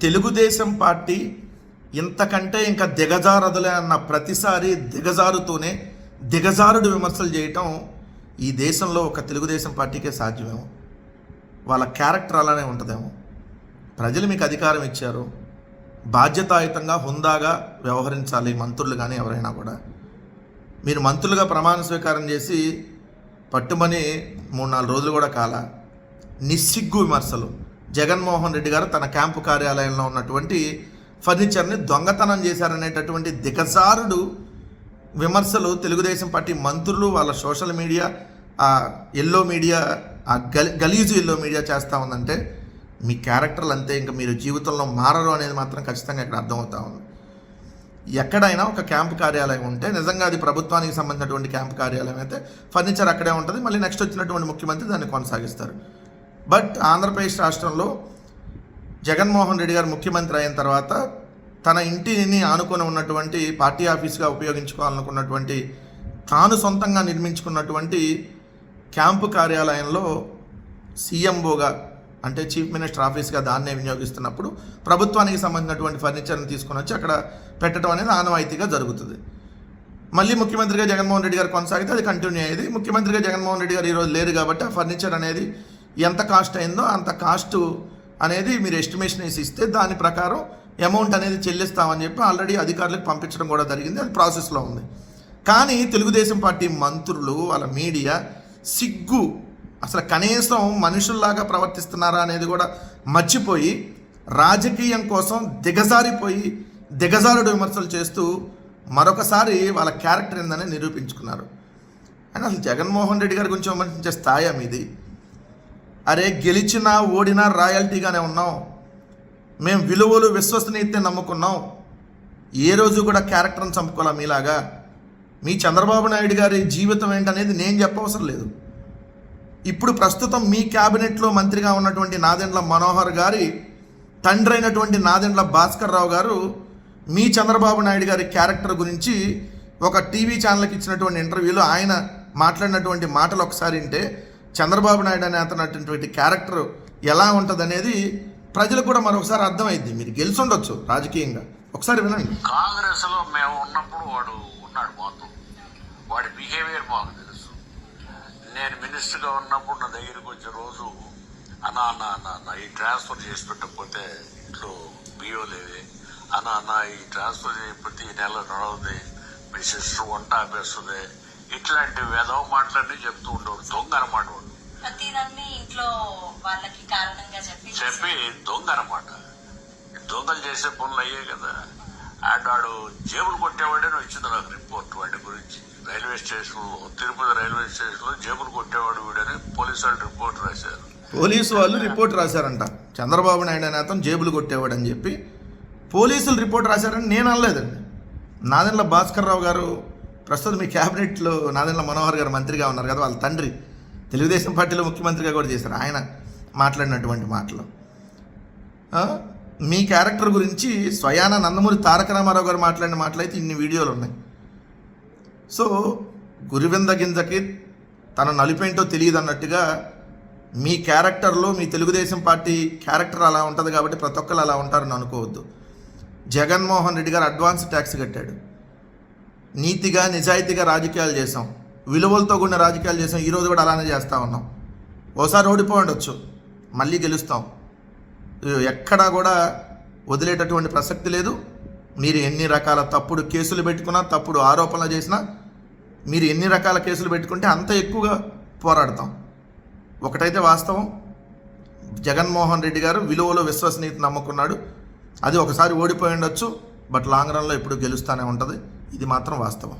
Telugu Desam party ఇంతకంటే ఇంకా దిగజారదులే అన్న ప్రతిసారి దిగజారుతూనే దిగజారుడు విమర్శలు చేయటం ఈ దేశంలో ఒక తెలుగుదేశం పార్టీకే సాధ్యమేమో. వాళ్ళ క్యారెక్టర్ అలానే ఉంటుందేమో. ప్రజలు మీకు అధికారం ఇచ్చారు, బాధ్యతాయుతంగా హుందాగా వ్యవహరించాలి మంత్రులు కానీ ఎవరైనా కూడా. మీరు మంత్రులుగా ప్రమాణ స్వీకారం చేసి పట్టుమని 3-4 రోజులు కూడా కాల నిస్సిగ్గు విమర్శలు. జగన్మోహన్ రెడ్డి గారు తన క్యాంపు కార్యాలయంలో ఉన్నటువంటి ఫర్నిచర్ని దొంగతనం చేశారనేటటువంటి దిగజారుడు విమర్శలు తెలుగుదేశం పార్టీ మంత్రులు, వాళ్ళ సోషల్ మీడియా, ఆ ఎల్లో మీడియా, ఆ గలీజు ఎల్లో మీడియా చేస్తూ ఉందంటే మీ క్యారెక్టర్లు అంతే, ఇంకా మీరు జీవితంలో మారరు అనేది మాత్రం ఖచ్చితంగా ఇక్కడ అర్థమవుతా ఉంది. ఎక్కడైనా ఒక క్యాంపు కార్యాలయం ఉంటే నిజంగా అది ప్రభుత్వానికి సంబంధించినటువంటి క్యాంపు కార్యాలయం అయితే ఫర్నిచర్ అక్కడే ఉంటుంది, మళ్ళీ నెక్స్ట్ వచ్చినటువంటి ముఖ్యమంత్రి దాన్ని కొనసాగిస్తారు. బట్ ఆంధ్రప్రదేశ్ రాష్ట్రంలో జగన్మోహన్ రెడ్డి గారు ముఖ్యమంత్రి అయిన తర్వాత తన ఇంటిని ఆనుకొని ఉన్నటువంటి పార్టీ ఆఫీస్గా ఉపయోగించుకోవాలనుకున్నటువంటి తాను సొంతంగా నిర్మించుకున్నటువంటి క్యాంపు కార్యాలయంలో సీఎంఓగా అంటే చీఫ్ మినిస్టర్ ఆఫీస్గా దాన్నే వినియోగిస్తున్నప్పుడు ప్రభుత్వానికి సంబంధించినటువంటి ఫర్నిచర్ని తీసుకొని వచ్చి అక్కడ పెట్టడం అనేది ఆనవాయితీగా జరుగుతుంది. మళ్ళీ ముఖ్యమంత్రిగా జగన్మోహన్ రెడ్డి గారు కొనసాగితే అది కంటిన్యూ అయ్యేది. ముఖ్యమంత్రిగా జగన్మోహన్ రెడ్డి గారు ఈరోజు లేరు కాబట్టి ఆ ఫర్నిచర్ అనేది ఎంత కాస్ట్ అయిందో అంత కాస్ట్ అనేది మీరు ఎస్టిమేషన్ వేసి ఇస్తే దాని ప్రకారం అమౌంట్ అనేది చెల్లిస్తామని చెప్పి ఆల్రెడీ అధికారులకు పంపించడం కూడా జరిగింది. అది ప్రాసెస్లో ఉంది. కానీ తెలుగుదేశం పార్టీ మంత్రులు, వాళ్ళ మీడియా సిగ్గు, అసలు కనీసం మనుషుల్లాగా ప్రవర్తిస్తున్నారా అనేది కూడా మర్చిపోయి రాజకీయం కోసం దిగజారిపోయి దిగజారుడు విమర్శలు చేస్తూ మరొకసారి వాళ్ళ క్యారెక్టర్ ఏందని నిరూపించుకున్నారు. అని అసలు జగన్మోహన్ రెడ్డి గారి గురించి విమర్శించే స్థాయి మీది. అరే గెలిచినా ఓడినా రాయల్టీగానే ఉన్నాం, మేము విలువలు విశ్వసనీయతని నమ్ముకున్నాం, ఏ రోజు కూడా క్యారెక్టర్ని చంపుకోవాలా మీలాగా. మీ చంద్రబాబు నాయుడు గారి జీవితం ఏంటనేది నేను చెప్పవసరం లేదు. ఇప్పుడు ప్రస్తుతం మీ క్యాబినెట్లో మంత్రిగా ఉన్నటువంటి నాదెండ్ల మనోహర్ గారి తండ్రి అయినటువంటి నాదెండ్ల భాస్కర్ రావు గారు మీ చంద్రబాబు నాయుడు గారి క్యారెక్టర్ గురించి ఒక టీవీ ఛానల్కి ఇచ్చినటువంటి ఇంటర్వ్యూలో ఆయన మాట్లాడినటువంటి మాటలు ఒకసారి వింటే చంద్రబాబు నాయుడు అనే అతనటువంటి క్యారెక్టర్ ఎలా ఉంటుంది అనేది ప్రజలకు కూడా మరొకసారి అర్థమైంది. మీరు గెలిచి ఉండొచ్చు రాజకీయంగా, ఒకసారి వినండి. కాంగ్రెస్లో మేము ఉన్నప్పుడు వాడు ఉన్నాడు, మాతో వాడి బిహేవియర్ మాకు తెలుసు. నేను మినిస్టర్గా ఉన్నప్పుడు నా దగ్గరికి వచ్చే రోజు అన్న ఈ ట్రాన్స్ఫర్ చేసి పెట్టకపోతే ఇంట్లో బియ్యం లేదే, అన్న ఈ ట్రాన్స్ఫర్ చేయకపోతే ఈ నెల నడవదే, మీ సిస్టర్ వంట ఆపేస్తుంది, ఇట్లాంటి వెధవ మాటలన్నీ చెప్తూ ఉండేవాడు. దొంగ అనమాట వాడు, ఇంట్లో వాళ్ళకి కారణంగా చెప్పి దొంగ అనమాట. దొంగలు చేసే పనులు అయ్యే కదా. అండ్ వాడు జేబులు కొట్టేవాడని వచ్చింది నాకు రిపోర్ట్ వాడి గురించి. రైల్వే స్టేషన్లో, తిరుపతి రైల్వే స్టేషన్లో జేబులు కొట్టేవాడు వీడని పోలీసు వాళ్ళు రిపోర్ట్ రాశారు. పోలీసు వాళ్ళు రిపోర్ట్ రాశారంట, చంద్రబాబు నాయుడు అనే అతను జేబులు కొట్టేవాడు అని చెప్పి పోలీసులు రిపోర్ట్ రాశారని నేను అనలేదండి. నాదెండ్ల భాస్కర్ రావు గారు ప్రస్తుతం మీ క్యాబినెట్లో నాదెండ్ల మనోహర్ గారు మంత్రిగా ఉన్నారు కదా, వాళ్ళ తండ్రి తెలుగుదేశం పార్టీలో ముఖ్యమంత్రిగా కూడా చేశారు. ఆయన మాట్లాడినటువంటి మాటలు, మీ క్యారెక్టర్ గురించి స్వయాన నందమూరి తారక రామారావు గారు మాట్లాడిన మాటలు అయితే ఇన్ని వీడియోలు ఉన్నాయి. సో గురివింద గింజకి తన నలిపేంటో తెలియదు అన్నట్టుగా మీ క్యారెక్టర్లో మీ తెలుగుదేశం పార్టీ క్యారెక్టర్ అలా ఉంటుంది కాబట్టి ప్రతి ఒక్కరు అలా ఉంటారని అనుకోవద్దు. జగన్మోహన్ రెడ్డి గారు అడ్వాన్స్ ట్యాక్స్ కట్టాడు, నీతిగా నిజాయితీగా రాజకీయాలు చేసాం, విలువలతో కూడిన రాజకీయాలు చేసాం. ఈరోజు కూడా అలానే చేస్తూ ఉన్నాం. ఓసారి ఓడిపోయి ఉండొచ్చు, మళ్ళీ గెలుస్తాం. ఎక్కడా కూడా వదిలేటటువంటి ప్రసక్తి లేదు. మీరు ఎన్ని రకాల తప్పుడు కేసులు పెట్టుకున్నా, తప్పుడు ఆరోపణలు చేసినా, మీరు ఎన్ని రకాల కేసులు పెట్టుకుంటే అంత ఎక్కువగా పోరాడతాం. ఒకటైతే వాస్తవం, జగన్మోహన్ రెడ్డి గారు విలువలో విశ్వసనీయత నమ్ముకున్నాడు. అది ఒకసారి ఓడిపోయి ఉండొచ్చు, బట్ లాంగ్ రన్లో ఎప్పుడు గెలుస్తూనే ఉంటుంది. ఇది మాత్రం వాస్తవం.